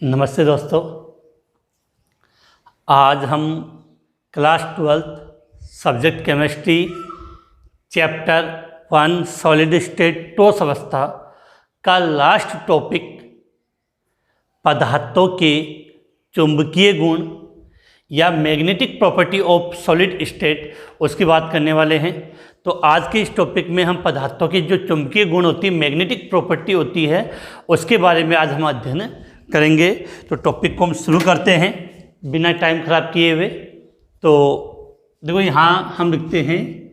नमस्ते दोस्तों। आज हम class 12 subject chemistry chapter 1 solid state ठोस अवस्था का लास्ट टॉपिक पदार्थों के चुंबकीय गुण या magnetic property of solid state उसकी बात करने वाले हैं। तो आज के इस टॉपिक में हम पदार्थों की जो चुंबकीय गुण होती है, मैग्नेटिक प्रॉपर्टी होती है, उसके बारे में आज हम अध्ययन करेंगे। तो टॉपिक को हम शुरू करते हैं बिना टाइम खराब किए हुए। तो देखो यहाँ हम लिखते हैं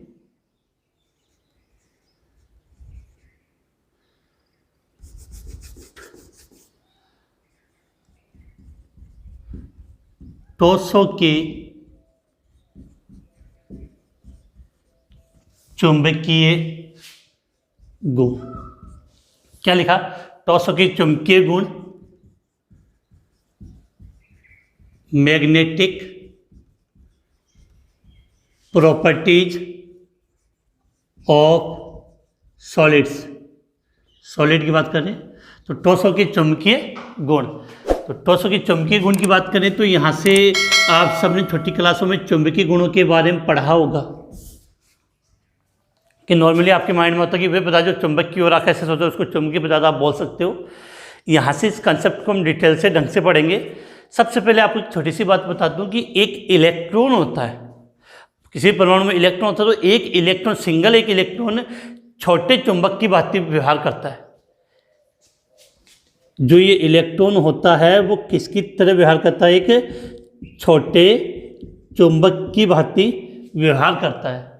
ठोसों के चुंबकीय गुण। क्या लिखा? ठोसों के चुंबकीय गुण, magnetic properties of solids. Solid की बात करें तो ठोसों के चुंबकीय गुण। तो ठोसों के चुंबकीय गुण की बात करें तो यहाँ से आप सबने छोटी क्लासों में चुंबकीय गुणों के बारे में पढ़ा होगा कि नॉर्मली आपके माइंड में होता है कि वे पदार्थ जो चुंबक की ओर आकर ऐसे सोचते हैं उसको चुंबकीय पदार्थ आप बोल सकते हो। यहाँ से इस कंसेप्ट को हम डिटेल से ढंग से पढ़ेंगे। सबसे पहले आपको एक छोटी सी बात बता दूं कि एक इलेक्ट्रॉन होता है, किसी परमाणु में इलेक्ट्रॉन होता है, तो एक इलेक्ट्रॉन, सिंगल एक इलेक्ट्रॉन छोटे चुंबक की भांति व्यवहार करता है। जो ये इलेक्ट्रॉन होता है वो किसकी तरह व्यवहार करता है? एक छोटे चुंबक की भांति व्यवहार करता है।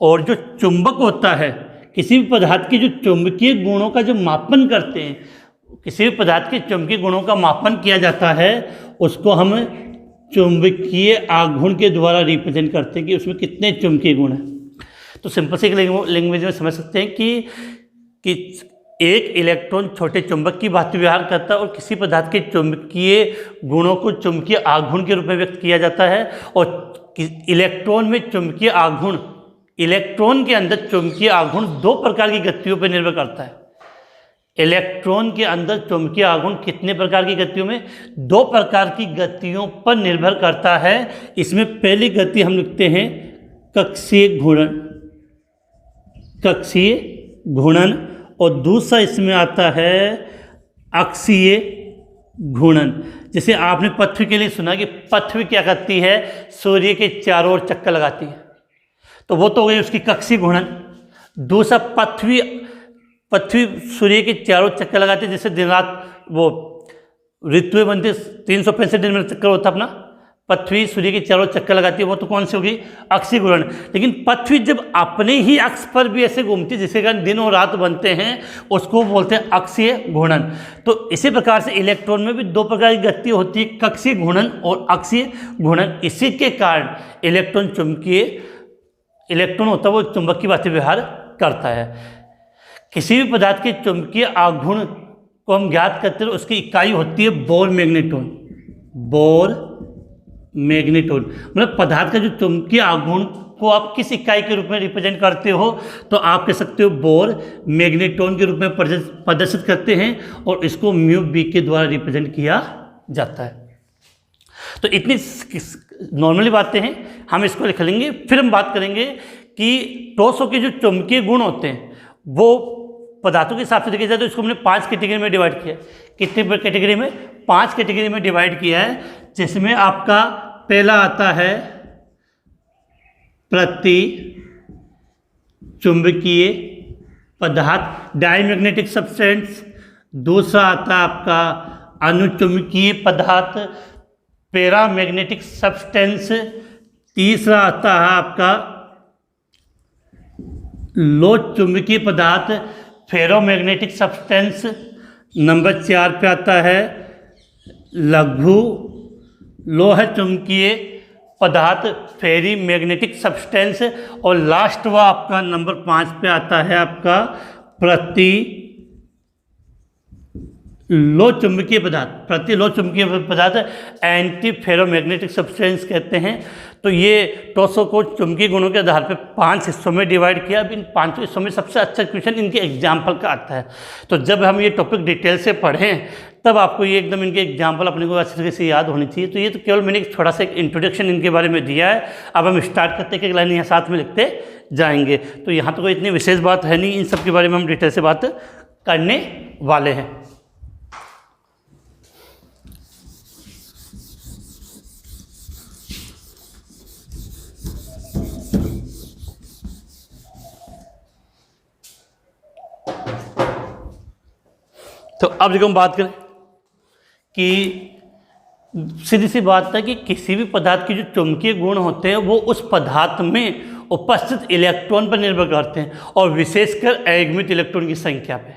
और जो चुंबक होता है, किसी भी पदार्थ के जो चुंबकीय गुणों का जो मापन करते हैं, किसी भी पदार्थ के चुंबकीय गुणों का मापन किया जाता है, उसको हम चुंबकीय आघूर्ण के द्वारा रिप्रेजेंट करते हैं कि उसमें कितने चुंबकीय गुण हैं। तो सिंपल से लैंग्वेज में समझ सकते हैं कि एक इलेक्ट्रॉन छोटे चुंबक की भांति व्यवहार करता है और किसी पदार्थ के चुंबकीय गुणों को चुंबकीय आघूर्ण के रूप में व्यक्त किया जाता है। और इलेक्ट्रॉन में चुंबकीय आघूर्ण, इलेक्ट्रॉन के अंदर चुंबकीय आघूर्ण दो प्रकार की गतियों पर निर्भर करता है। इलेक्ट्रॉन के अंदर चुंबकीय आघूर्ण कितने प्रकार की गतियों में? दो प्रकार की गतियों पर निर्भर करता है। इसमें पहली गति हम लिखते हैं कक्षीय घूर्णन, कक्षीय घूर्णन, और दूसरा इसमें आता है अक्षीय घूर्णन। जैसे आपने पृथ्वी के लिए सुना कि पृथ्वी क्या करती है? सूर्य के चारों ओर चक्कर लगाती है, तो वो तो हो गई उसकी कक्षीय घूर्णन। दूसरा पृथ्वी सूर्य के चारों चक्कर लगाते हैं, जैसे दिन रात वो ऋतुएं बनती, 365 दिन में चक्कर होता अपना, पृथ्वी सूर्य के चारों चक्कर लगाती है, वो तो कौन सी होगी? अक्षीय घूर्णन। लेकिन पृथ्वी जब अपने ही अक्ष पर भी ऐसे घूमती है जिसके कारण दिन और रात बनते हैं, उसको बोलते हैं अक्षीय घूर्णन। तो इसी प्रकार से इलेक्ट्रॉन में भी दो प्रकार की गति होती है, कक्षीय घूर्णन और अक्षीय घूर्णन। इसी के कारण इलेक्ट्रॉन होता है वो चुंबक की भांति व्यवहार करता है। किसी भी पदार्थ के चुंबकीय आघूर्ण को हम ज्ञात करते हैं, उसकी इकाई होती है बोर मैग्नेटोन। बोर मैग्नेटोन मतलब पदार्थ का जो चुंबकीय आघूर्ण को आप किस इकाई के रूप में रिप्रेजेंट करते हो, तो आप कह सकते हो बोर मैग्नेटोन के रूप में प्रदर्शित करते हैं, और इसको म्यू बी के द्वारा रिप्रेजेंट किया जाता है। तो इतनी नॉर्मली बातें हैं, हम इसको लिख लेंगे। फिर हम बात करेंगे कि ठोसों के जो चुंबकीय गुण होते हैं वो पदार्थों के हिसाब से देखे जाए तो इसको हमने 5 कैटेगरी में डिवाइड किया है। कितने कैटेगरी में? 5 कैटेगरी में डिवाइड किया है, जिसमें आपका पहला आता है प्रति चुंबकीय पदार्थ, डायमैग्नेटिक सब्सटेंस। दूसरा आता है आपका अनुचुंबकीय पदार्थ, पैरामैग्नेटिक सब्सटेंस। तीसरा आता है आपका लो चुंबकीय पदार्थ, फेरोमैग्नेटिक सब्सटेंस। नंबर 4 पे आता है लघु लोह चुंबकीय पदार्थ, फेरी मैग्नेटिक सब्सटेंस। और लास्ट व आपका नंबर 5 पे आता है आपका प्रति लो चुंबकीय पदार्थ। प्रति लो चुंबकीय पदार्थ एंटी फेरोमैग्नेटिक सब्सटेंस कहते हैं। तो ये ठोसों को चुंबकीय गुणों के आधार पर 5 हिस्सों में डिवाइड किया। अब इन 5 हिस्सों में सबसे अच्छा क्वेश्चन इनके एग्जाम्पल का आता है। तो जब हम ये टॉपिक डिटेल से पढ़ें तब आपको ये एकदम इनके एग्जाम्पल अपने को अच्छी तरीके से याद होनी चाहिए। तो ये तो केवल मैंने एक थोड़ा सा एक इंट्रोडक्शन इनके बारे में दिया है। अब हम स्टार्ट करते हैं, एक लाइन यहाँ साथ में लिखते जाएंगे। तो यहाँ तो कोई इतनी विशेष बात है नहीं, इन सब के बारे में हम डिटेल से बात करने वाले हैं। तो अब देखो हम बात करें कि सीधी सी बात है कि किसी भी पदार्थ के जो चुंबकीय गुण होते हैं वो उस पदार्थ में उपस्थित इलेक्ट्रॉन पर निर्भर करते हैं, और विशेषकर अयुग्मित इलेक्ट्रॉन की संख्या पे।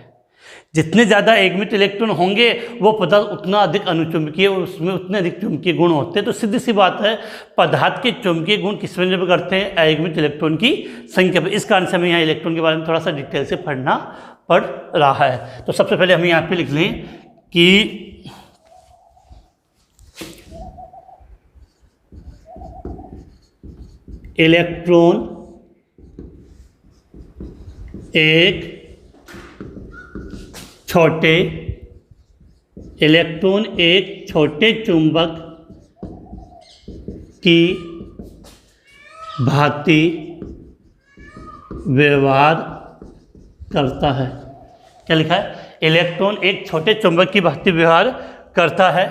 जितने ज़्यादा अयुग्मित इलेक्ट्रॉन होंगे वो पदार्थ उतना अधिक अनुचुंबकीय, उसमें उतने अधिक चुंबकीय गुण होते हैं। तो सीधी सी बात है, पदार्थ के चुंबकीय गुण किस पर निर्भर करते हैं? अयुग्मित इलेक्ट्रॉन की संख्या पर। इस कारण से हमें यहाँ इलेक्ट्रॉन के बारे में थोड़ा सा डिटेल से पढ़ना पड़ रहा है। तो सबसे पहले हम यहाँ पे लिख लें कि इलेक्ट्रॉन एक छोटे चुंबक की भांति व्यवहार करता है। क्या लिखा है? इलेक्ट्रॉन एक छोटे चुंबक की भांति व्यवहार करता है।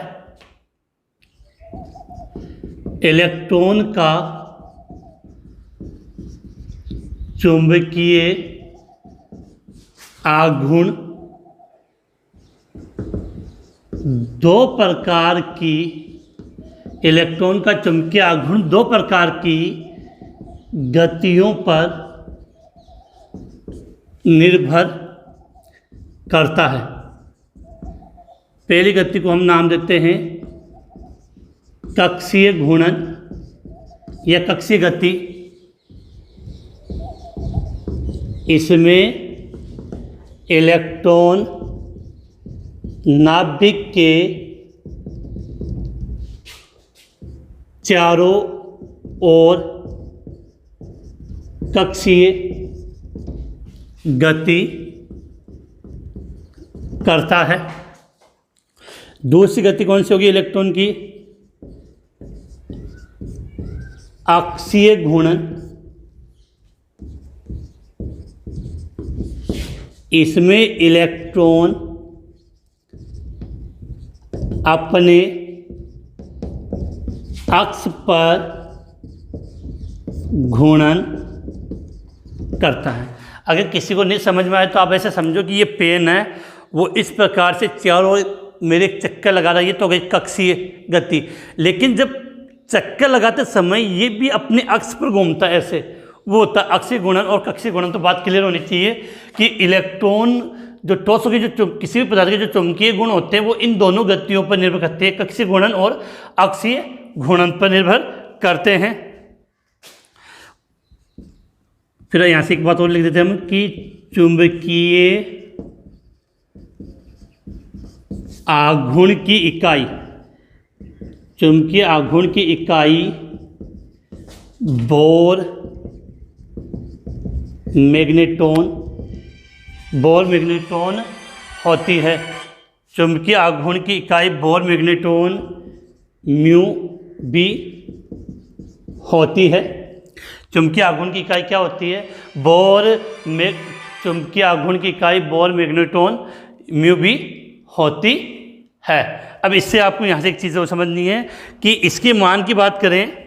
इलेक्ट्रॉन का चुंबकीय आघूर्ण इलेक्ट्रॉन का चुंबकीय आघूर्ण दो प्रकार की गतियों पर निर्भर करता है। पहली गति को हम नाम देते हैं कक्षीय घूर्णन या कक्षीय गति। इसमें इलेक्ट्रॉन नाभिक के चारों ओर कक्षीय गति करता है। दूसरी गति कौन सी होगी इलेक्ट्रॉन की? अक्षीय घूर्णन। इसमें इलेक्ट्रॉन अपने अक्ष पर घूर्णन करता है। अगर किसी को नहीं समझ में आए तो आप ऐसे समझो कि ये पेन है, वो इस प्रकार से चारों मेरे चक्कर लगा रहा है, ये तो गई कक्षीय गति। लेकिन जब चक्कर लगाते समय ये भी अपने अक्ष पर घूमता है, ऐसे वो होता है अक्षीय घूर्णन और कक्षीय घूर्णन। तो बात क्लियर होनी चाहिए कि इलेक्ट्रॉन जो टॉर्सो के जो किसी भी पदार्थ के जो चुंबकीय गुण होते हैं वो इन दोनों गतियों पर निर्भर करते हैं, कक्षीय घूर्णन और अक्षीय घूर्णन पर निर्भर करते हैं। फिर यहाँ से एक बात और लिख देते हैं हम कि चुंबकीय आघूर्ण की इकाई बोर मैग्नेटॉन होती है। चुंबकीय आघूर्ण की इकाई बोर मैग्नेटॉन म्यू बी होती है। चुंबकीय आघूर्ण की इकाई क्या होती है? चुंबकीय आघूर्ण की इकाई बोर मैग्नेटॉन म्यू बी होती है। अब इससे आपको यहाँ से एक चीज़ और समझनी है कि इसके मान की बात करें,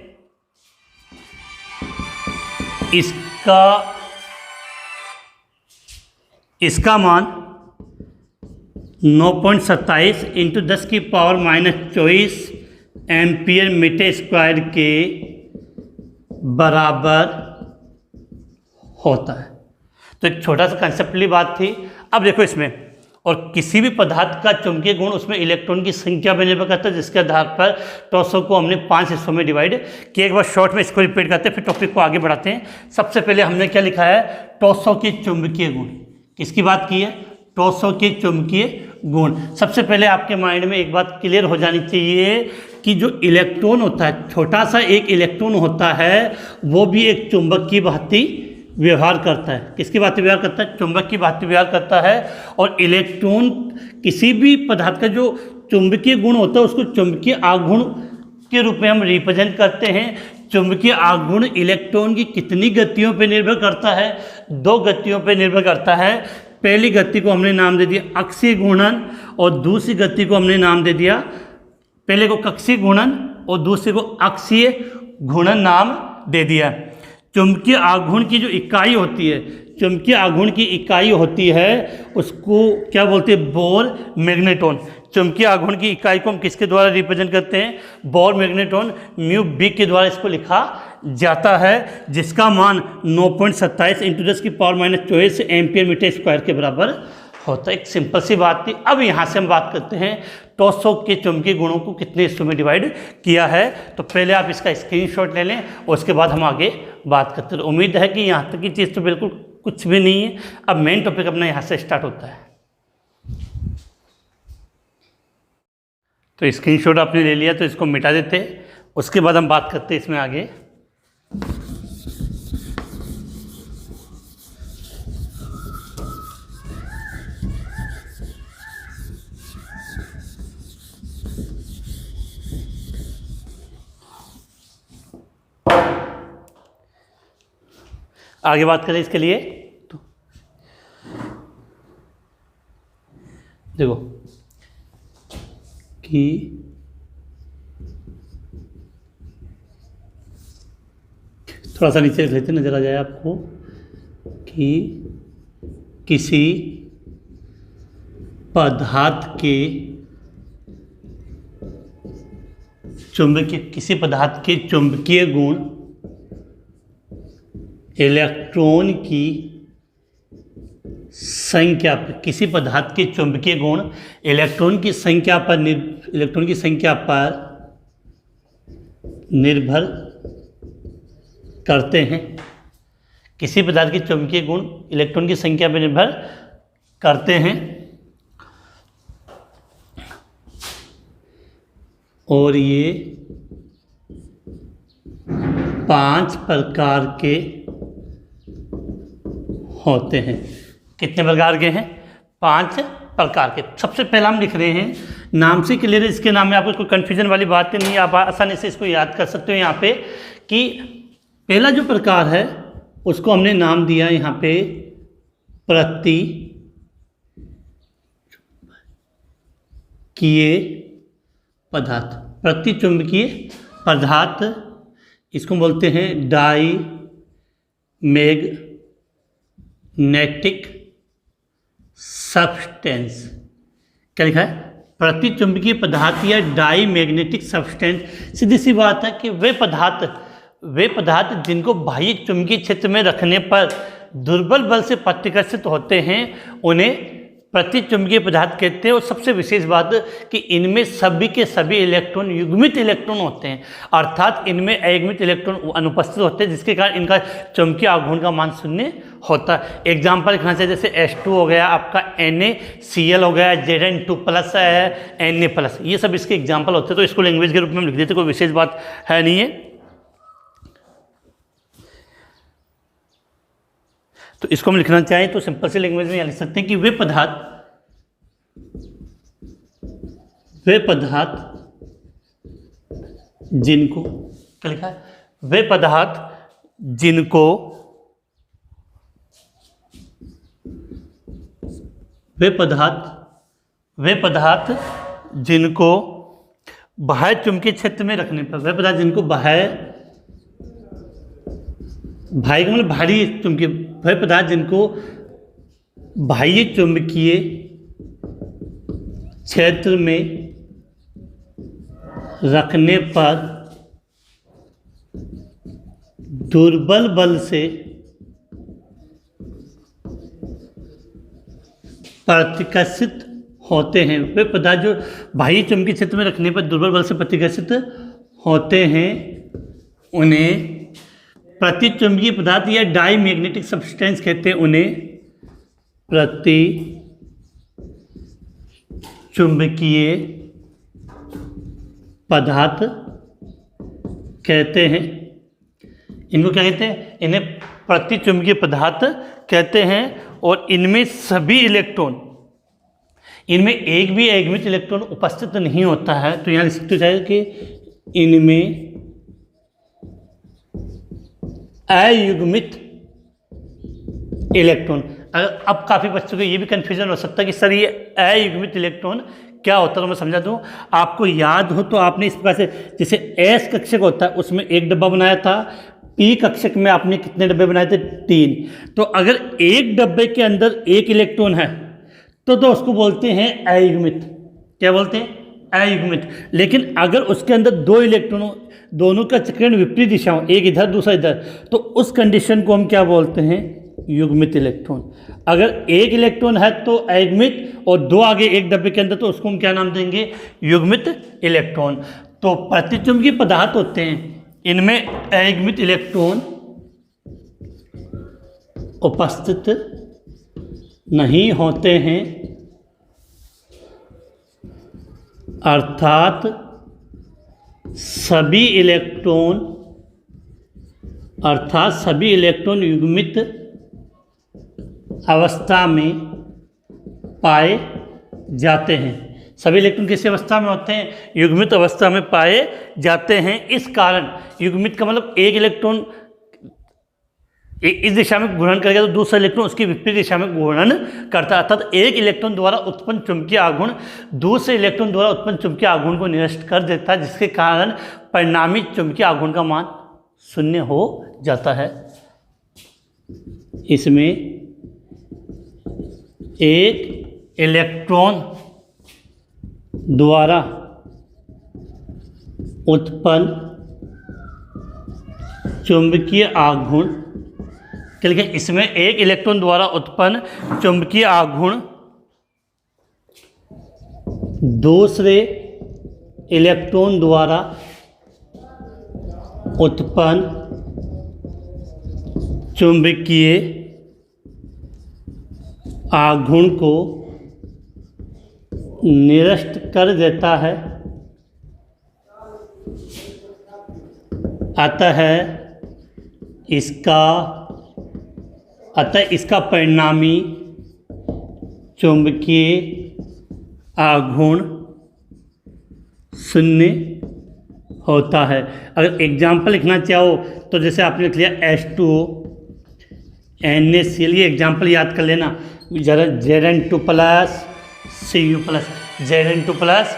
इसका मान 9.27 × 10⁻⁻² एम्पियर मीटर स्क्वायर के बराबर होता है। तो एक छोटा सा कंसेप्टली बात थी। अब देखो इसमें, और किसी भी पदार्थ का चुंबकीय गुण उसमें इलेक्ट्रॉन की संख्या पर निर्भर करता है, जिसके आधार पर टॉर्सो को हमने 5 हिस्सों में डिवाइड किया। एक बार शॉर्ट में इसको रिपीट करते हैं, फिर टॉपिक को आगे बढ़ाते हैं। सबसे पहले हमने क्या लिखा है? टॉर्सो के चुंबकीय गुण। किसकी बात की है? टॉर्सो के चुंबकीय गुण। सबसे पहले आपके माइंड में एक बात क्लियर हो जानी चाहिए कि जो इलेक्ट्रॉन होता है, छोटा सा एक इलेक्ट्रॉन होता है, वो भी एक चुंबक की भांति व्यवहार करता है। किसकी भांति व्यवहार करता है? चुंबक की भांति व्यवहार करता है। और इलेक्ट्रॉन किसी भी पदार्थ का जो चुंबकीय गुण होता है उसको चुंबकीय आघूर्ण के रूप में हम रिप्रेजेंट करते हैं। चुंबकीय आघूर्ण इलेक्ट्रॉन की कितनी गतियों पर निर्भर करता है? 2 गतियों पर निर्भर करता है। पहली गति को हमने नाम दे दिया अक्षीय घूर्णन और दूसरी गति को हमने नाम दे दिया, पहले को कक्षीय घूर्णन और दूसरे को अक्षीय घूर्णन नाम दे दिया। चुंबकीय आघूर्ण की जो इकाई होती है, चुंबकीय आघूर्ण की इकाई होती है उसको क्या बोलते हैं? Bore magneton. चुंबकीय आघूर्ण की इकाई को हम किसके द्वारा रिप्रेजेंट करते हैं? बोर मैग्नेटॉन, म्यू बी के द्वारा इसको लिखा जाता है, जिसका मान 9.27 × 10⁻⁻² एम्पियर मीटर स्क्वायर के बराबर होता है। एक सिंपल सी बात थी। अब यहाँ से हम बात करते हैं टॉर्सो के चुंबकीय गुणों को कितने हिस्सों में डिवाइड किया है। तो पहले आप इसका स्क्रीनशॉट ले लें और उसके बाद हम आगे बात करते हैं। उम्मीद है कि यहाँ तक की चीज़ तो बिल्कुल कुछ भी नहीं है। अब मेन टॉपिक अपना यहाँ से स्टार्ट होता है। तो स्क्रीनशॉट आपने ले लिया तो इसको मिटा देते हैं, उसके बाद हम बात करते हैं इसमें आगे। आगे बात करें इसके लिए तो देखो कि थोड़ा सा नीचे लिख लेते नजर आ जाए आपको कि किसी पदार्थ के चुंबकीय गुण इलेक्ट्रॉन की संख्या पर, किसी पदार्थ के चुंबकीय गुण इलेक्ट्रॉन की संख्या पर निर्भर करते हैं। किसी पदार्थ के चुंबकीय गुण इलेक्ट्रॉन की संख्या पर निर्भर करते हैं और ये 5 प्रकार के होते हैं। कितने प्रकार के हैं? 5 प्रकार के। सबसे पहला हम लिख रहे हैं, नाम से क्लियर है, इसके नाम में आपको कोई कन्फ्यूजन वाली बात नहीं है, आप आसानी से इसको याद कर सकते हो। यहाँ पे कि पहला जो प्रकार है उसको हमने नाम दिया यहाँ पे प्रतिचुंबकीय पदार्थ। प्रतिचुंबकीय पदार्थ इसको बोलते हैं डाईमैग्नेटिक सब्सटेंस। क्या लिखा है? प्रतिचुंबकीय पदार्थ या डाईमैग्नेटिक सब्सटेंस। सीधी सी बात है कि वे पदार्थ जिनको बाह्य चुंबकीय क्षेत्र में रखने पर दुर्बल बल से प्रतिकर्षित होते हैं उन्हें प्रतिचुंबकीय पदार्थ कहते हैं। और सबसे विशेष बात कि इनमें सभी के सभी इलेक्ट्रॉन युग्मित इलेक्ट्रॉन होते हैं, अर्थात इनमें अयुग्मित इलेक्ट्रॉन अनुपस्थित होते हैं, जिसके कारण इनका चुंबकीय आघूर्ण का मान 0 होता है। एग्जाम्पल लिखना चाहिए, जैसे H2 हो गया आपका, NaCl हो गया, Zn2+ है, Na+, ये सब इसके एग्जाम्पल होते हैं। तो इसको लैंग्वेज के रूप में हम लिख देते, कोई विशेष बात है नहीं है। तो इसको हम लिखना चाहें तो सिंपल से लैंग्वेज में लिख सकते हैं कि वे पदार्थ जिनको, क्या लिखा है? वे पदार्थ जिनको बाह्य चुंबकीय क्षेत्र में रखने पर, वे पदार्थ जिनको बाह्य का मतलब भारी चुंबकीय, वे पदार्थ जिनको बाह्य चुंबकीय क्षेत्र में रखने पर दुर्बल बल से प्रतिकर्षित होते हैं। वे पदार्थ जो बाह्य चुंबकीय क्षेत्र में रखने पर दुर्बल बल से प्रतिकर्षित होते हैं उन्हें प्रतिचुंबकीय पदार्थ या डाईमैग्नेटिक सब्सटेंस कहते हैं। उन्हें प्रतिचुंबकीय पदार्थ कहते हैं। इनको क्या कहते हैं? इन्हें प्रतिचुंबकीय पदार्थ कहते हैं। और इनमें सभी इलेक्ट्रॉन, इनमें एक भी अयुग्मित इलेक्ट्रॉन उपस्थित नहीं होता है। तो यहाँ लिख सकते हैं कि इनमें अयुग्मित इलेक्ट्रॉन। अब काफ़ी बच्चों को ये भी कन्फ्यूजन हो सकता है कि सर ये अयुग्मित इलेक्ट्रॉन क्या होता है, तो मैं समझा दूँ। आपको याद हो तो आपने इस प्रकार से, जैसे एस कक्षक होता है उसमें एक डब्बा बनाया था, पी कक्षक में आपने कितने डब्बे बनाए थे? 3। तो अगर एक डब्बे के अंदर एक इलेक्ट्रॉन है तो उसको बोलते हैं अयुग्मित। क्या बोलते हैं? अयुग्मित। लेकिन अगर उसके अंदर 2 इलेक्ट्रॉन हो, दोनों का चक्रण विपरीत दिशा हो, एक इधर दूसरा इधर, तो उस कंडीशन को हम क्या बोलते हैं? युग्मित इलेक्ट्रॉन। अगर एक इलेक्ट्रॉन है तो अयुग्मित, और 2 आगे एक डब्बे के अंदर, तो उसको हम क्या नाम देंगे? युग्मित इलेक्ट्रॉन। तो प्रतिचुंबकीय पदार्थ होते हैं, इनमें अयुग्मित इलेक्ट्रॉन उपस्थित नहीं होते हैं, अर्थात सभी इलेक्ट्रॉन युग्मित अवस्था में पाए जाते हैं। सभी इलेक्ट्रॉन किस अवस्था में होते हैं? युग्मित अवस्था में पाए जाते हैं। इस कारण युग्मित का मतलब एक इलेक्ट्रॉन इस दिशा में घूर्णन करेगा तो दूसरा इलेक्ट्रॉन उसकी विपरीत दिशा में घूर्णन करता है। अर्थात एक इलेक्ट्रॉन द्वारा उत्पन्न चुंबकीय आघूर्ण दूसरे इलेक्ट्रॉन द्वारा उत्पन्न चुंबकीय आघूर्ण को निरस्त कर देता है, जिसके कारण परिणामी चुंबकीय आघूर्ण का मान 0 हो जाता है। इसमें एक इलेक्ट्रॉन द्वारा उत्पन्न चुंबकीय आघूर्ण, क्या लिखा? इसमें एक इलेक्ट्रॉन द्वारा उत्पन्न चुंबकीय आघूर्ण दूसरे इलेक्ट्रॉन द्वारा उत्पन्न चुंबकीय आघूर्ण को निरस्त कर देता है। अतः इसका परिणामी चुंबकीय आघूर्ण 0 होता है। अगर एग्जाम्पल लिखना चाहो तो जैसे आपने लिख लिया H2O NaCl, ये एग्जाम्पल याद कर लेना जरा। Zn2 plus Cu plus, Zn2 plus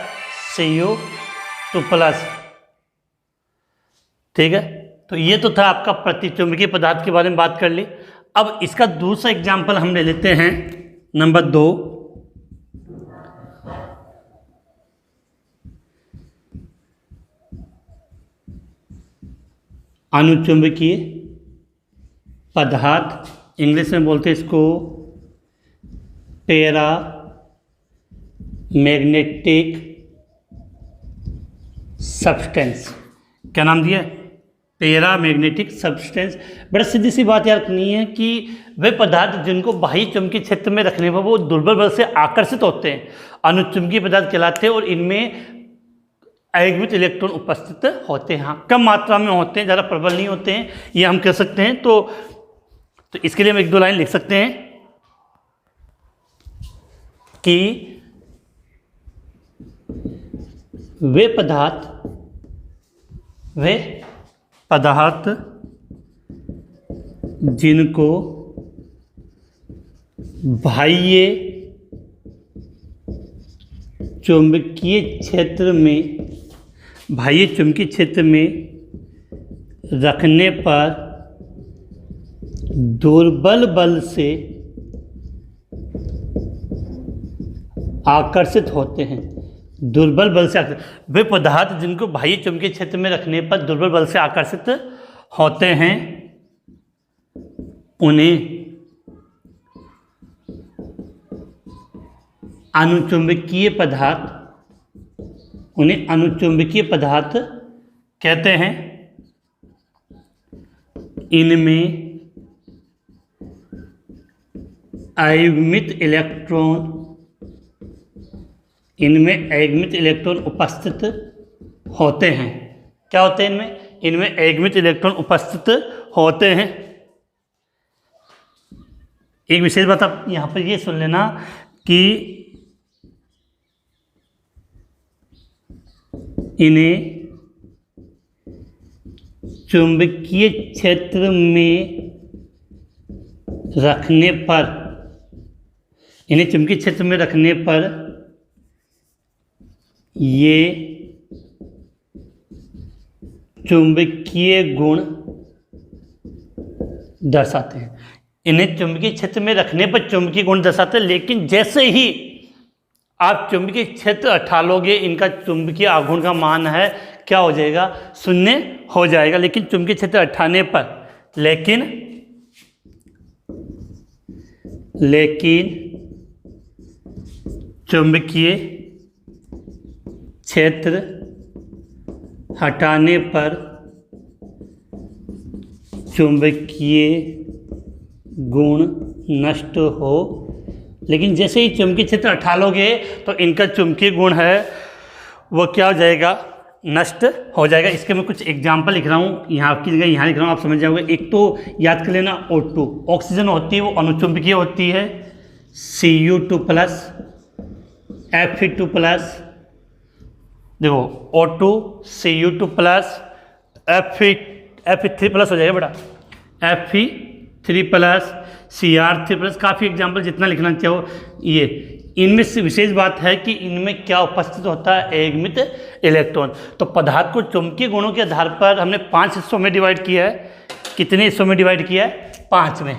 Cu2 plus, ठीक है। तो ये तो था आपका प्रतिचुंबकीय पदार्थ के बारे में बात कर ली। अब इसका दूसरा एग्जाम्पल हम ले लेते हैं, नंबर 2। अनुचुंबकीय पदार्थ, इंग्लिश में बोलते हैं इसको पैरा मैग्नेटिक सब्सटेंस। क्या नाम दिया? Para magnetic substance. बड़ा सीधी सी बात याद करनी है कि वे पदार्थ जिनको बाह्य चुंबकीय क्षेत्र में रखने पर वो दुर्बल बल से आकर्षित होते हैं, अनुचुंबकीय पदार्थ कहलाते हैं। और इनमें अयुग्मित इलेक्ट्रॉन उपस्थित होते हैं। हाँ, कम मात्रा में होते हैं, ज़्यादा प्रबल नहीं होते हैं, ये हम कह सकते हैं। तो इसके लिए हम 1-2 लाइन लिख सकते हैं कि वे पदार्थ जिनको बाह्य चुंबकीय क्षेत्र में रखने पर दुर्बल बल से आकर्षित होते हैं। दुर्बल बल से वे पदार्थ जिनको बाह्य चुंबकीय क्षेत्र में रखने पर दुर्बल बल से आकर्षित होते हैं, उन्हें अनुचुंबकीय पदार्थ कहते हैं। इनमें अयुग्मित इलेक्ट्रॉन उपस्थित होते हैं। क्या होते हैं इनमें? इनमें अयुग्मित इलेक्ट्रॉन उपस्थित होते हैं। एक विशेष बात आप यहाँ पर ये सुन लेना कि इन्हें चुंबकीय क्षेत्र में रखने पर, इन्हें चुंबकीय क्षेत्र में रखने पर ये चुंबकीय गुण दर्शाते हैं। इन्हें चुंबकीय क्षेत्र में रखने पर चुंबकीय गुण दर्शाते हैं, लेकिन जैसे ही आप चुंबकीय क्षेत्र हटा लोगे, इनका चुंबकीय आघूर्ण का मान है क्या हो जाएगा, शून्य हो जाएगा। लेकिन चुंबकीय क्षेत्र हटाने पर लेकिन चुंबकीय क्षेत्र हटाने पर चुंबकीय गुण नष्ट हो, लेकिन जैसे ही चुंबकीय क्षेत्र हटा लोगे तो इनका चुंबकीय गुण है वो क्या हो जाएगा, नष्ट हो जाएगा। इसके मैं कुछ एग्जाम्पल लिख रहा हूँ, यहाँ की जगह यहाँ लिख रहा हूँ, आप समझ जाओगे। एक तो याद कर लेना O2, ऑक्सीजन होती है वो अनुचुंबकीय होती है, Cu2+, Fe2+, देखो O2 Cu2+, Fe3+ हो जाएगा बेटा, Fe3+, Cr3+, काफ़ी एग्जाम्पल जितना लिखना चाहो ये। इनमें से विशेष बात है कि इनमें क्या उपस्थित होता है, एकमित इलेक्ट्रॉन। तो पदार्थ को चुंबकीय गुणों के आधार पर हमने 5 हिस्सों में डिवाइड किया है। कितने हिस्सों में डिवाइड किया है, 5 में,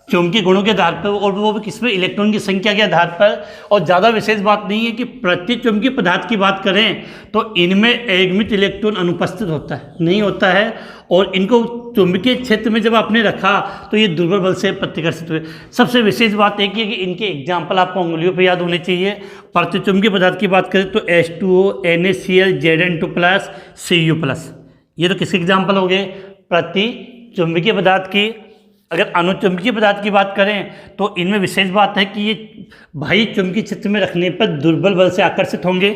चुंबकीय गुणों के आधार पर, और वो भी किसमें, इलेक्ट्रॉन की संख्या के आधार पर। और ज़्यादा विशेष बात नहीं है कि प्रति चुंबकीय पदार्थ की बात करें तो इनमें एकमित इलेक्ट्रॉन अनुपस्थित होता है, नहीं होता है। और इनको चुंबकीय क्षेत्र में जब आपने रखा तो ये दुर्बल बल से प्रतिकर्षित हुए। सबसे विशेष बात एक ही है कि इनके एग्जाम्पल आपको उंगलियों पर याद होने चाहिए। प्रतिचुंबकीय पदार्थ की बात करें तो H2O, NaCl, Zn2+, Cu+, ये तो किसके एग्जाम्पल हो गए, प्रति चुंबकीय पदार्थ की। अगर अनुचुंबकीय पदार्थ की बात करें तो इनमें विशेष बात है कि ये बाह्य चुंबकीय क्षेत्र में रखने पर दुर्बल बल से आकर्षित होंगे।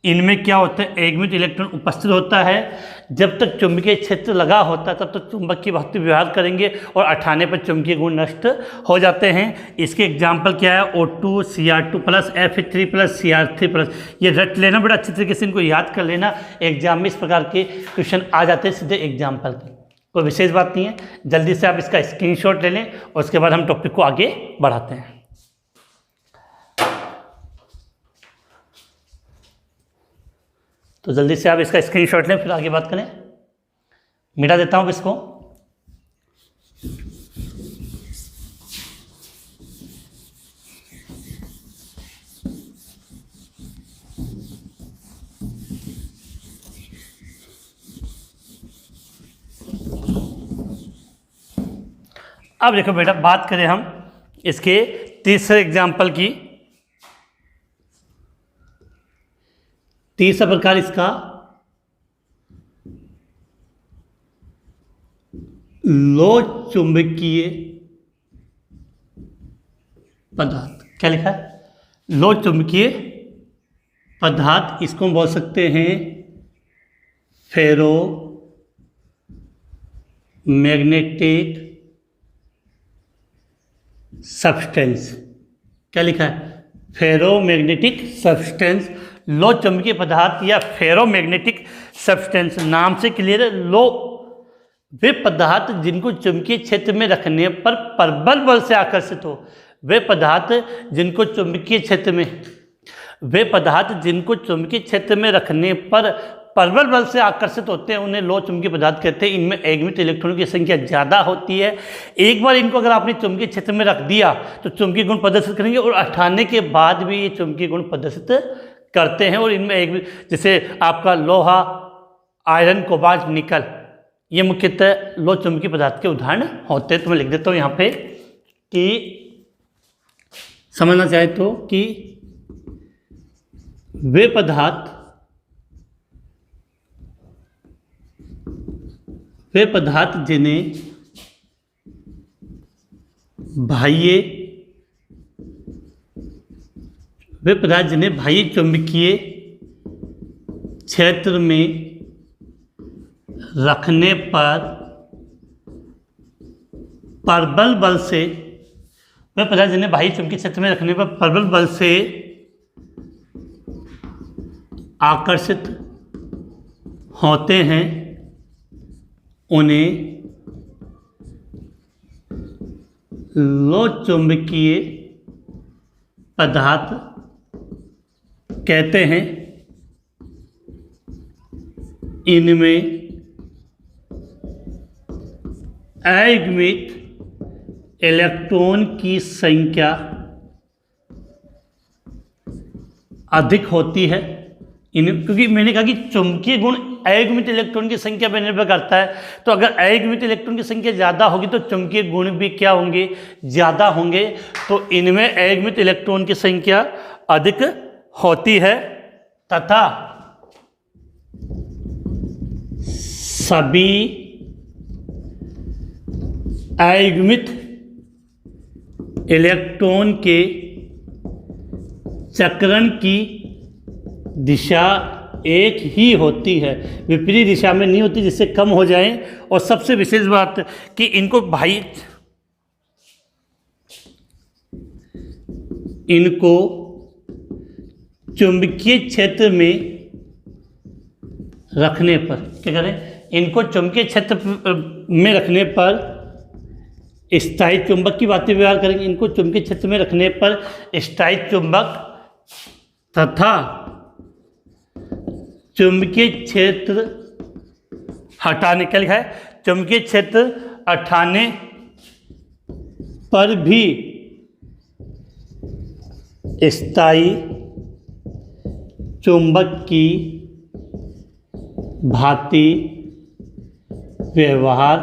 इनमें क्या होता है, एकमित इलेक्ट्रॉन उपस्थित होता है। जब तक चुंबकीय क्षेत्र लगा होता है तब तक चुंबक की भांति व्यवहार करेंगे और हटाने पर चुंबकीय गुण नष्ट हो जाते हैं। इसके एग्जाम्पल क्या है, O2, Cr2+, Fe3+, Cr3+। ये रट लेना बड़ा अच्छी तरीके से, इनको याद कर लेना। एग्जाम में इस प्रकार के क्वेश्चन आ जाते हैं सीधे एग्जाम्पल के, कोई विशेष बात नहीं है। जल्दी से आप इसका स्क्रीनशॉट ले लें और उसके बाद हम टॉपिक को आगे बढ़ाते हैं। तो जल्दी से आप इसका स्क्रीनशॉट लें, फिर आगे बात करें। मिटा देता हूँ इसको। अब देखो बेटा, बात करें हम इसके तीसरे एग्जाम्पल की। तीसरा प्रकार इसका लो चुंबकीय पदार्थ। क्या लिखा है, लो चुंबकीय पदार्थ। इसको हम बोल सकते हैं फेरो मैग्नेटिक सब्सटेंस। क्या लिखा है, फेरोमैग्नेटिक सब्सटेंस, लो चुंबकीय पदार्थ या फेरोमैग्नेटिक सब्सटेंस। नाम से क्लियर है, लो वे पदार्थ जिनको चुंबकीय क्षेत्र में रखने पर प्रबल बल से आकर्षित हो। वे पदार्थ जिनको चुंबकीय क्षेत्र में, वे पदार्थ जिनको चुंबकीय क्षेत्र में रखने पर प्रबल बल से आकर्षित होते हैं उन्हें लो चुंबकीय पदार्थ कहते हैं। इनमें एकमित इलेक्ट्रॉनों की संख्या ज़्यादा होती है। एक बार इनको अगर आपने चुंबकीय क्षेत्र में रख दिया तो चुंबकीय गुण प्रदर्शित करेंगे और हटाने के बाद भी ये चुंबकीय गुण प्रदर्शित करते हैं। और इनमें एक, जैसे आपका लोहा, आयरन, कोबाल्ट, निकल, ये मुख्यतः लो चुंबकीय पदार्थ के उदाहरण होते हैं। तो मैं लिख देता हूँ यहाँ पे कि समझना चाहे तो कि वे पदार्थ जिन्हें बाह्य चुंबकीय क्षेत्र में रखने पर प्रबल बल से वह पदार्थ जिन्हें बाह्य चुंबकीय क्षेत्र में रखने पर प्रबल बल से आकर्षित होते हैं उन्हें लो चुंबकीय पदार्थ कहते हैं। इनमें अयुग्मित इलेक्ट्रॉन की संख्या अधिक होती है। क्योंकि मैंने कहा कि चुंबकीय गुण अयुग्मित इलेक्ट्रॉन की संख्या पर निर्भर करता है, तो अगर अयुग्मित इलेक्ट्रॉन की संख्या ज़्यादा होगी तो चुंबकीय गुण भी क्या होंगे, ज़्यादा होंगे। तो इनमें अयुग्मित इलेक्ट्रॉन की संख्या अधिक होती है तथा सभी अयुग्मित इलेक्ट्रॉन के चक्रण की दिशा एक ही होती है, विपरीत दिशा में नहीं होती जिससे कम हो जाएं। और सबसे विशेष बात कि इनको चुंबकीय क्षेत्र में रखने पर क्या करें, इनको चुंबकीय क्षेत्र में रखने पर स्थायी चुंबक की बातें व्यवहार करेंगे। इनको चुंबकीय क्षेत्र में रखने पर स्थायी चुंबक तथा चुंबकीय क्षेत्र हटाने, क्या लिखा है, चुंबकीय क्षेत्र हटाने पर भी स्थायी चुंबक की भांति व्यवहार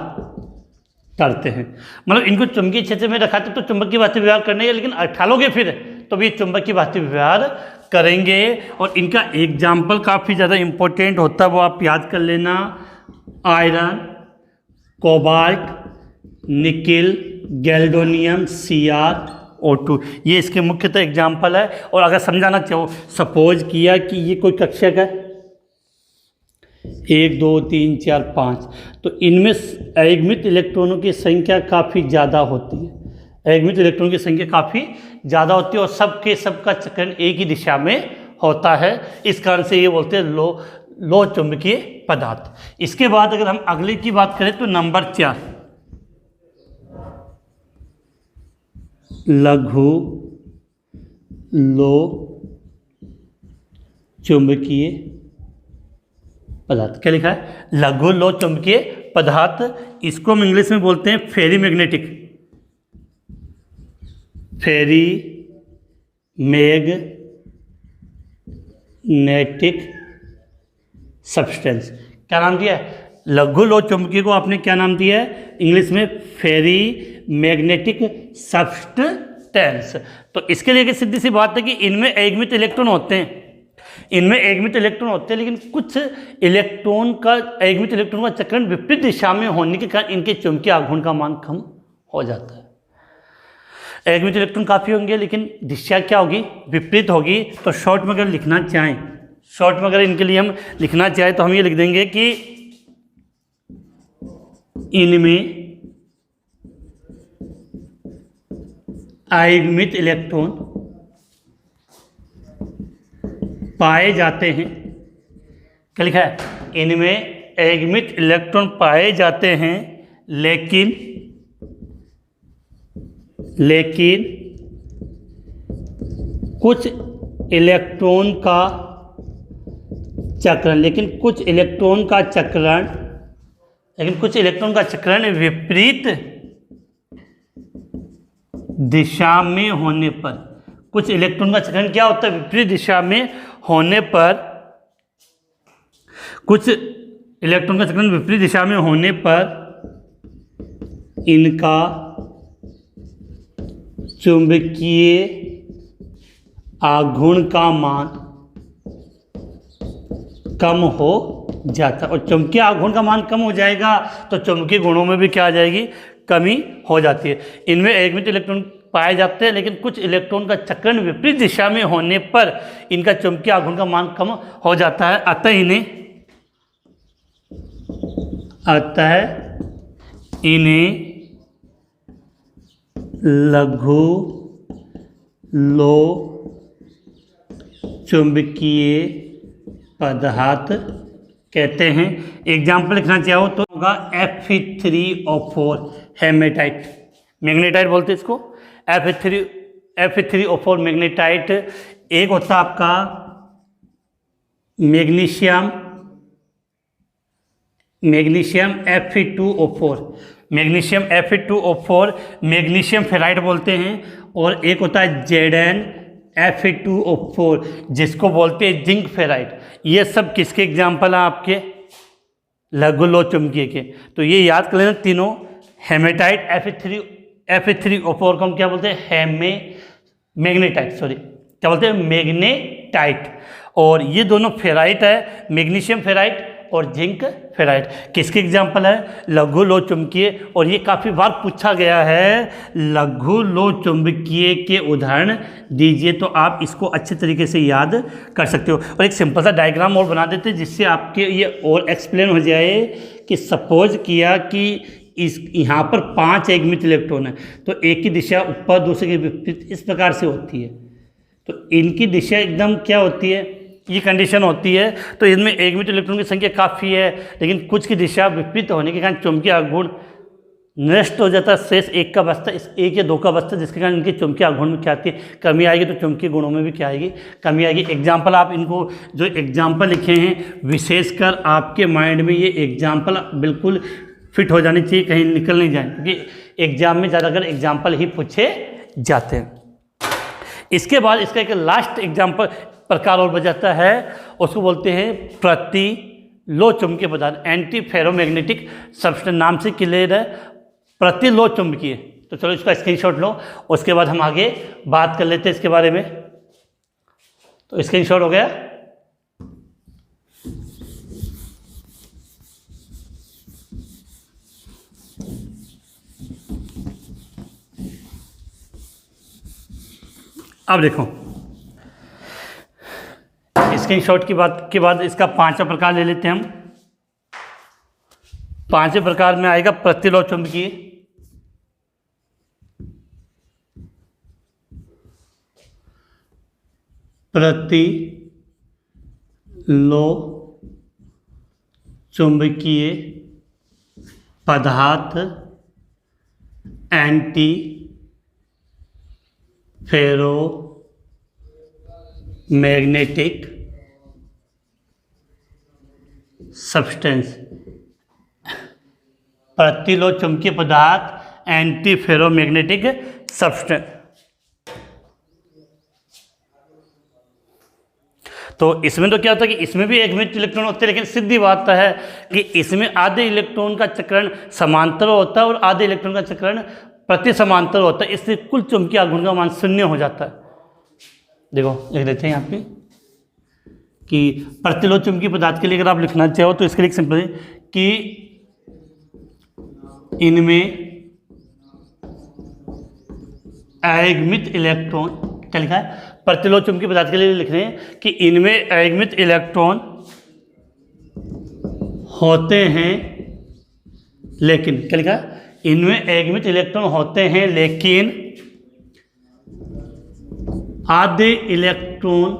करते हैं। मतलब इनको चुंबकीय क्षेत्र में रखा तो चुंबक की भांति व्यवहार करने, लेकिन हटा फिर तो भी चुंबक की भांति व्यवहार करेंगे। और इनका एग्जाम्पल काफ़ी ज़्यादा इम्पोर्टेंट होता है, वो आप याद कर लेना। Iron, cobalt, nickel, gadolinium, Cr O2, ये इसके मुख्यतः एग्जाम्पल है। और अगर समझाना चाहो, सपोज किया कि ये कोई कक्षक है 1 2 3 4 5, तो इनमें अयुग्मित इलेक्ट्रॉनों की संख्या काफ़ी ज़्यादा होती है। अयुग्मित इलेक्ट्रॉन की संख्या काफ़ी ज़्यादा होती है और सबका चक्रण एक ही दिशा में होता है। इस कारण से ये बोलते हैं लो चुंबकीय पदार्थ। इसके बाद अगर हम अगले की बात करें तो नंबर 4, लघु लो चुंबकीय पदार्थ। क्या लिखा है, लघु लो चुंबकीय पदार्थ। इसको हम इंग्लिश में बोलते हैं फेरी मैग्नेटिक सब्सटेंस। क्या नाम दिया है, लघु लो चुंबकीय को आपने क्या नाम दिया है इंग्लिश में, फेरी मैग्नेटिक सब्सटेंस। तो इसके लिए सीधी सी बात है कि इनमें अयुग्मित इलेक्ट्रॉन होते हैं, लेकिन कुछ अयुग्मित इलेक्ट्रॉन का चक्रण विपरीत दिशा में होने के कारण इनके चुंबकीय आघूर्ण का मान कम हो जाता है। अयुग्मित इलेक्ट्रॉन काफ़ी होंगे लेकिन दिशा क्या होगी, विपरीत होगी। तो शॉर्ट में अगर लिखना चाहें, इनके लिए हम लिखना चाहें तो हम ये लिख देंगे कि इनमें अयुग्मित इलेक्ट्रॉन पाए जाते हैं। क्या लिखा है, इनमें अयुग्मित इलेक्ट्रॉन पाए जाते हैं, लेकिन कुछ इलेक्ट्रॉन का चक्रण विपरीत दिशा में होने पर, कुछ इलेक्ट्रॉन का चक्रण क्या होता है, विपरीत दिशा में होने पर, इनका चुंबकीय आघूर्ण का मान कम हो जाता है। और चुंबकीय आघूर्ण का मान कम हो जाएगा तो चुंबकीय गुणों में भी क्या आ जाएगी, कमी हो जाती है। इनमें अयुग्मित इलेक्ट्रॉन पाए जाते हैं लेकिन कुछ इलेक्ट्रॉन का चक्रण विपरीत दिशा में होने पर इनका चुंबकीय आघूर्ण का मान कम हो जाता है। अतः इन्हें लघु लो चुंबकीय पदार्थ कहते हैं। एग्जाम्पल लिखना चाहो तो होगा Fe3O4 हेमेटाइट, मैग्नेटाइट बोलते हैं इसको। Fe3O4 magnetite. एक होता है आपका magnesium Fe2O4, magnesium Fe2O4 magnesium ferrite बोलते हैं। और एक होता है Zn Fe2O4 जिसको बोलते हैं जिंक फेराइट। ये सब किसके एग्जाम्पल हैं आपके? लघु लो चुंबकीय के। तो ये याद कर लेना तीनों। हेमेटाइट Fe3O4 को हम क्या बोलते हैं? मैग्नेटाइट, सॉरी क्या बोलते हैं? मैग्नेटाइट। और ये दोनों फेराइट है, मैग्नीशियम फेराइट और जिंक फेराइट। किसके एग्जाम्पल है? लघु लो चुंबकीय। और ये काफ़ी बार पूछा गया है, लघु लो चुंबकीय के उदाहरण दीजिए, तो आप इसको अच्छे तरीके से याद कर सकते हो। और एक सिंपल सा डायग्राम और बना देते हैं जिससे आपके ये और एक्सप्लेन हो जाए कि सपोज किया कि इस यहाँ पर 5 एकमित इलेक्ट्रॉन है, तो एक की दिशा ऊपर, दूसरे की विपरीत, इस प्रकार से होती है। तो इनकी दिशा एकदम क्या होती है? ये कंडीशन होती है। तो इनमें एकमित इलेक्ट्रॉन की संख्या काफ़ी है, लेकिन कुछ की दिशा विपरीत होने के कारण चुंबकीय आघूर्ण नष्ट हो जाता है, शेष एक का बचता है, इस एक या दो का बचता है, जिसके कारण इनके चुंबकीय आघूर्ण में क्या आती है? कमी आएगी। तो चुंबकीय गुणों में भी क्या आएगी? कमी आएगी। एग्जाम्पल आप इनको जो एग्जाम्पल लिखे हैं, विशेषकर आपके माइंड में ये एग्जाम्पल बिल्कुल फिट हो जानी चाहिए, कहीं निकल नहीं जाए, क्योंकि एग्जाम में ज़्यादातर एग्जाम्पल ही पूछे जाते हैं। इसके बाद इसका एक लास्ट एग्जाम्पल प्रकार और बजाता है, उसको बोलते हैं प्रति लो चुंबकीय पदार्थ, एंटी फेरोमैग्नेटिक सब्सटेंस। नाम से क्लियर है, प्रति लो चुंबकीय। तो चलो इसका स्क्रीनशॉट लो, उसके बाद हम आगे बात कर लेते हैं इसके बारे में। तो स्क्रीनशॉट हो गया। अब देखो, स्क्रीनशॉट की बात के बाद इसका 5वां प्रकार ले लेते हैं हम। 5वें प्रकार में आएगा प्रतिलो चुंबकीय। प्रति लो चुंबकीय पदार्थ एंटी फेरो मैग्नेटिक सब्सटेंस। प्रतिलो चुंबकीय पदार्थ एंटी फेरोमैग्नेटिक सब्सटेंस। तो इसमें तो क्या होता है कि इसमें भी एकमित इलेक्ट्रॉन होते हैं, लेकिन सीधी बात है कि इसमें आधे इलेक्ट्रॉन का चक्रण समांतर होता है और आधे इलेक्ट्रॉन का चक्रण प्रति समांतर होता है। इससे कुल चुंबकीय आघूर्ण का मान 0 हो जाता है। देखो लिख देते हैं यहाँ पे कि प्रतिलोम चुंबकीय पदार्थ के लिए अगर आप लिखना चाहो तो इसके लिए सिंपल है कि इनमें अयस्मित इलेक्ट्रॉन, क्या लिखा है? प्रतिलोम चुंबकीय पदार्थ के लिए लिख रहे हैं कि इनमें अयस्मित इलेक्ट्रॉन होते हैं, लेकिन क्या लिखा है? इनमें अयस्मित इलेक्ट्रॉन होते हैं, लेकिन आधे इलेक्ट्रॉन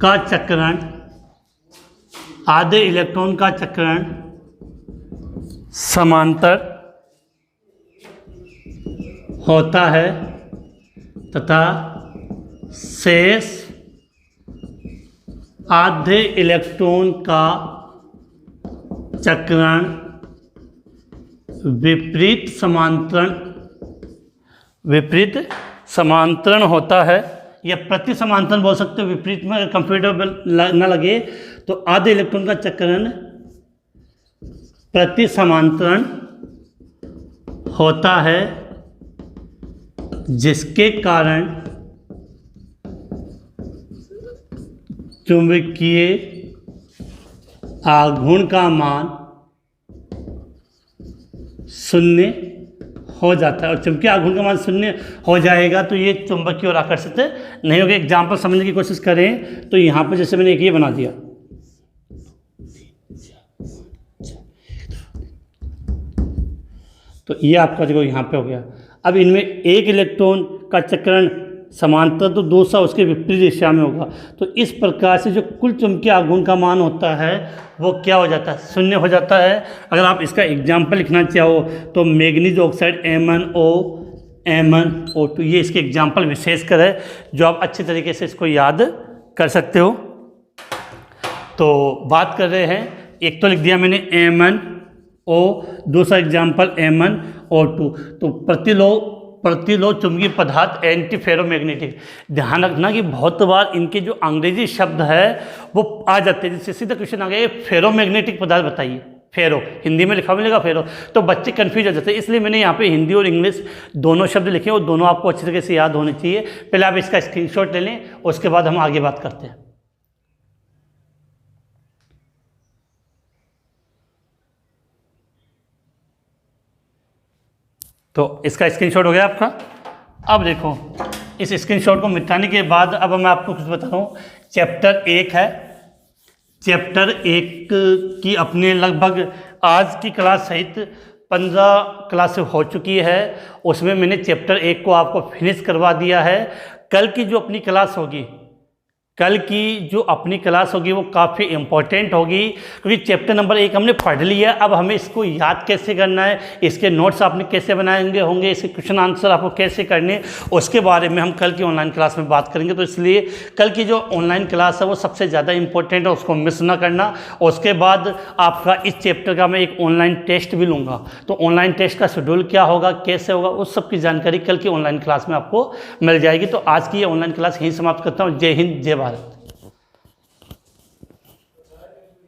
का चक्रण, आधे इलेक्ट्रॉन का चक्रण समांतर होता है तथा शेष आधे इलेक्ट्रॉन का चक्रण विपरीत समांतरण होता है, या प्रति समांतरण बोल सकते हो। विपरीत में अगर कंफर्टेबल ना लगे तो आधे इलेक्ट्रॉन का चक्रण प्रति समांतरण होता है, जिसके कारण चुंबकीय आघूर्ण का मान 0 हो जाता है। और चुंबकीय आघूर्ण का मान 0 हो जाएगा तो ये चुंबकीय और आकर्षित नहीं होगा। एग्जाम्पल समझने की कोशिश करें तो यहाँ पर जैसे मैंने एक ये बना दिया, तो ये आपका देखो यहाँ पे हो गया। अब इनमें एक इलेक्ट्रॉन का चक्रण समांतर तो दूसरा उसके विपरीत दिशा में होगा। तो इस प्रकार से जो कुल चुंबकीय आघूर्ण का मान होता है वो क्या हो जाता है, शून्य हो जाता है। अगर आप इसका एग्जाम्पल लिखना चाहो तो मैग्नीज ऑक्साइड MnO2, ये इसके एग्जाम्पल विशेषकर है जो आप अच्छे तरीके से इसको याद कर सकते हो। तो बात कर रहे हैं, एक तो लिख दिया मैंने MnO, दूसरा एग्जाम्पल MnO2। तो प्रतिलोह चुंबकीय पदार्थ एंटी फेरोमैग्नेटिक। ध्यान रखना कि बहुत बार इनके जो अंग्रेजी शब्द है वो आ जाते हैं, जैसे सीधा क्वेश्चन आ गया फेरोमैग्नेटिक पदार्थ बताइए, फेरो हिंदी में लिखा मिलेगा फेरो, तो बच्चे कंफ्यूज हो जाते हैं। इसलिए मैंने यहाँ पे हिंदी और इंग्लिश दोनों शब्द लिखे और दोनों आपको अच्छी तरीके से याद होने चाहिए। पहले आप इसका स्क्रीनशॉट ले लें, उसके बाद हम आगे बात करते हैं। तो इसका स्क्रीनशॉट हो गया आपका। अब देखो, इस स्क्रीनशॉट को मिटाने के बाद अब मैं आपको कुछ बता रहा हूँ। चैप्टर 1 है, चैप्टर 1 की अपने लगभग आज की क्लास सहित 15 क्लास हो चुकी है। उसमें मैंने चैप्टर 1 को आपको फिनिश करवा दिया है। कल की जो अपनी क्लास होगी, कल की जो अपनी क्लास होगी वो काफ़ी इम्पोर्टेंट होगी, क्योंकि चैप्टर नंबर 1 हमने पढ़ लिया। अब हमें इसको याद कैसे करना है, इसके नोट्स आपने कैसे बनाएंगे होंगे, इसके क्वेश्चन आंसर आपको कैसे करने, उसके बारे में हम कल की ऑनलाइन क्लास में बात करेंगे। तो इसलिए कल की जो ऑनलाइन क्लास है वो सबसे ज़्यादा इंपॉर्टेंट है, उसको मिस ना करना। उसके बाद आपका इस चैप्टर का मैं एक ऑनलाइन टेस्ट भी लूँगा, तो ऑनलाइन टेस्ट का शेड्यूल क्या होगा, कैसे होगा, उस सब की जानकारी कल की ऑनलाइन क्लास में आपको मिल जाएगी। तो आज की ये ऑनलाइन क्लास यहीं समाप्त करता हूँ। जय हिंद, जय भारत।